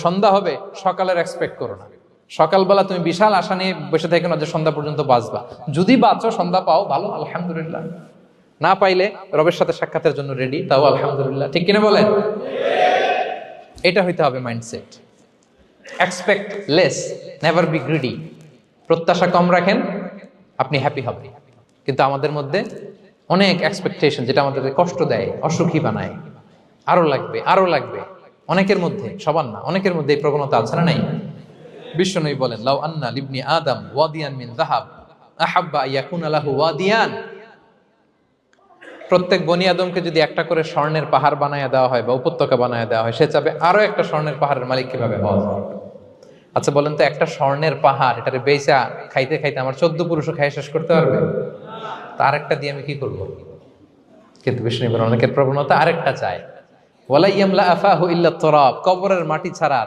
সন্ধ্যা হবে সকালের এক্সপেক্ট করো না। সকালবেলা তুমি বিশাল আশা নিয়ে বসে থেকে না যে সন্ধ্যা পর্যন্ত বাঁচবা। যদি বাঁচো, সন্ধ্যা পাও, ভালো, আলহামদুলিল্লাহ। না পাইলে রবের সাথে সাক্ষাতের জন্য রেডি, তাও আলহামদুলিল্লাহ। ঠিক কিনা বলেন? এটা হইতে হবে mindset. Expect less, never be greedy. প্রত্যাশা কম রাখেন, আপনি হ্যাপি হবেন। কিন্তু আমাদের মধ্যে অনেক এক্সপেকটেশন, যেটা আমাদেরকে কষ্ট দেয়, অসুখী বানায়। আরো লাগবে, আরো লাগবে। অনেকের মধ্যে, সবার না, অনেকের মধ্যে এই প্রবণতা আছে না নাই? বিশ্বনবী বলেন, লাউ আন্না লিবনি আদম ওয়াদিয়ান মিন যাহাব আহাব্বা ইয়াকুনা লাহু ওয়াদিয়ান। প্রত্যেক বনি আদমকে যদি একটা করে স্বর্ণের পাহাড় বানায় দেওয়া হয় বা উপত্যকা বানায় দেওয়া হয়, সে চাবে আরো একটা স্বর্ণের পাহাড়ের মালিক কিভাবে হওয়া যায়। আচ্ছা বলেন তো, একটা স্বর্ণের পাহাড়, এটারে বেচা খাইতে খাইতে আমার 14 পুরুষও খাই শেষ করতে পারবে? তার একটা দিয়ে আমি কি করবো? কিন্তু বিষ্ণু অনেকের প্রবণতা আরেকটা চায়, ওয়ালা ইয়ামলা আফাহু ইল্লা তুরাব, কবরের মাটি ছাড়া